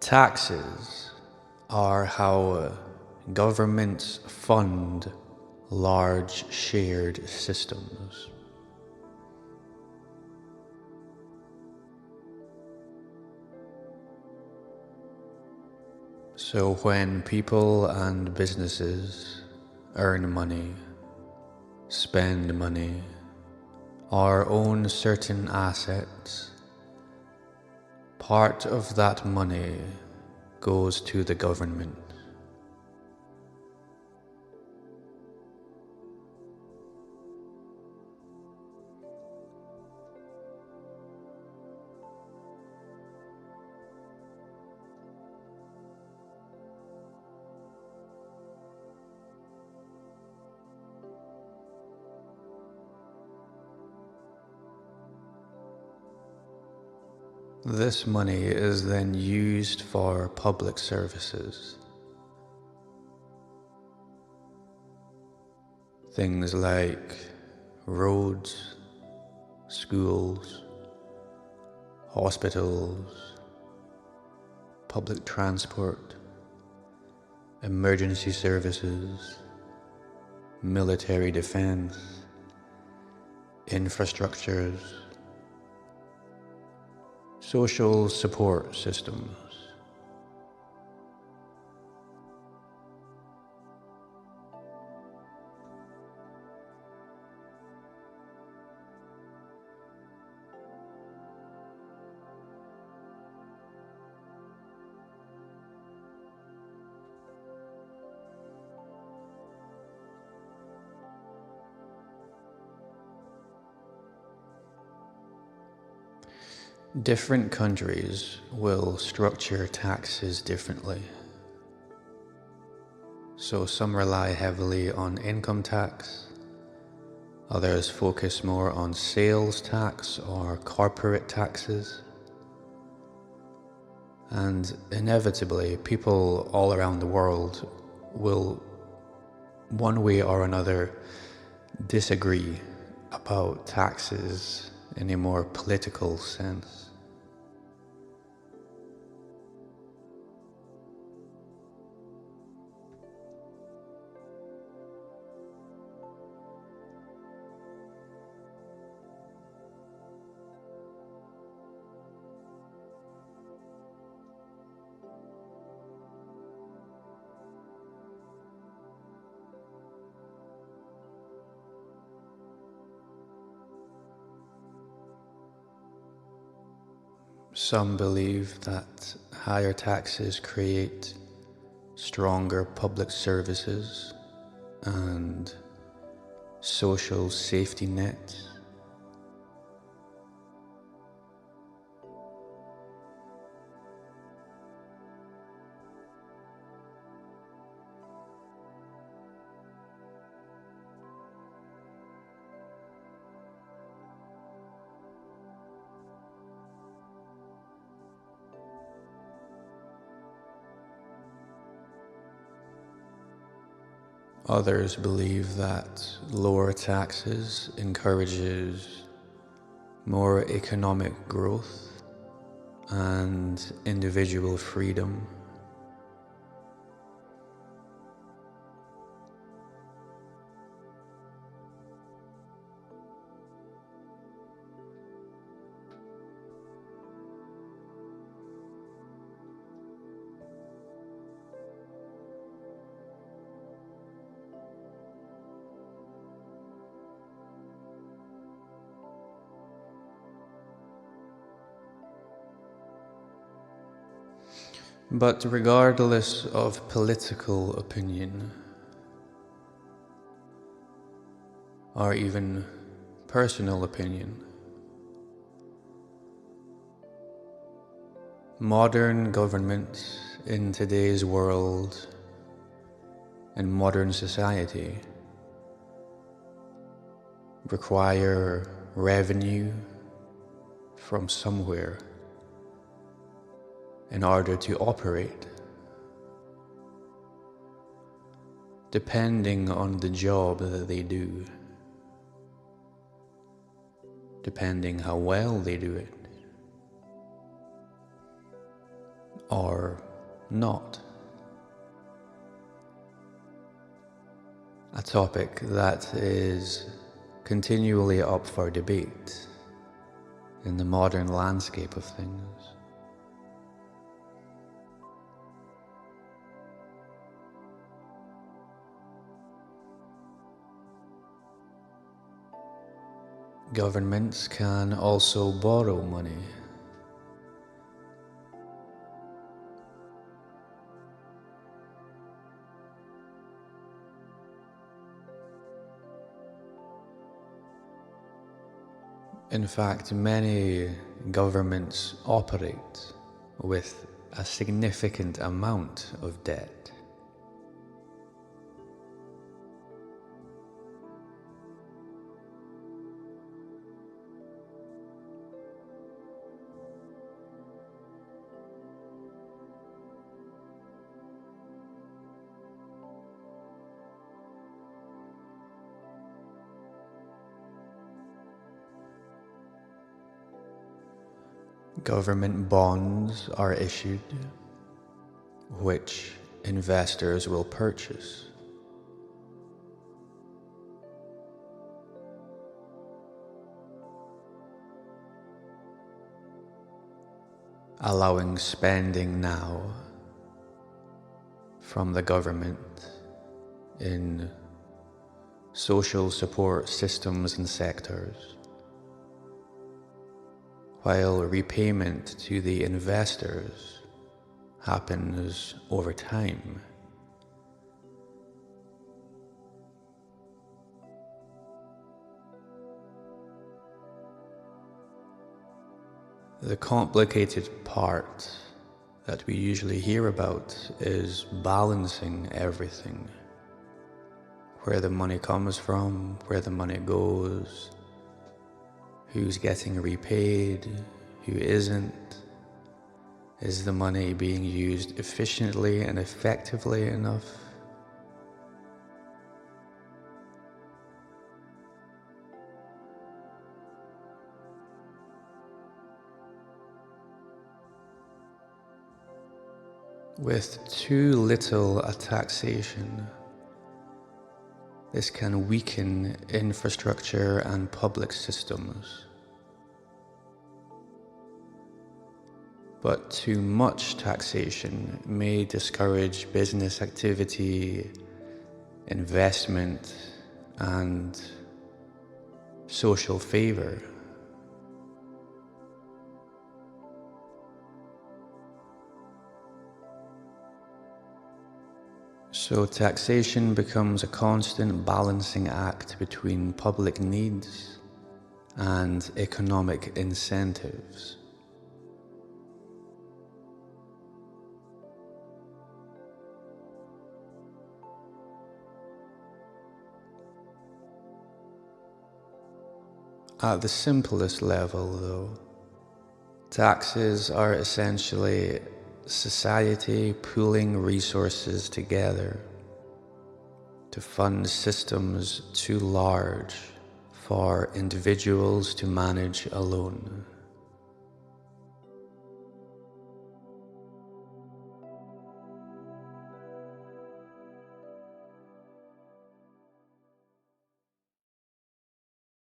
Taxes are how governments fund large shared systems. So when people and businesses earn money, spend money, or own certain assets, part of that money goes to the government. This money is then used for public services. Things like roads, schools, hospitals, public transport, emergency services, military defense, infrastructures, social support systems. Different countries will structure taxes differently. So some rely heavily on income tax, others focus more on sales tax or corporate taxes. And inevitably, people all around the world will, one way or another, disagree about taxes in a more political sense. Some believe that higher taxes create stronger public services and social safety nets. Others believe that lower taxes encourages more economic growth and individual freedom. But regardless of political opinion, or even personal opinion, modern governments in today's world and modern society require revenue from somewhere in order to operate. Depending on the job that they do, depending how well they do it. or not. A topic that is continually up for debate in the modern landscape of things. Governments can also borrow money. In fact, many governments operate with a significant amount of debt. Government bonds are issued, which investors will purchase. Allowing spending now from the government in social support systems and sectors, while repayment to the investors happens over time. The complicated part that we usually hear about is balancing everything. Where the money comes from, where the money goes, who's getting repaid, who isn't. Is the money being used efficiently and effectively enough? With too little a taxation, this can weaken infrastructure and public systems. But too much taxation may discourage business activity, investment, and social favor. So taxation becomes a constant balancing act between public needs and economic incentives. At the simplest level, though, taxes are essentially society pooling resources together to fund systems too large for individuals to manage alone.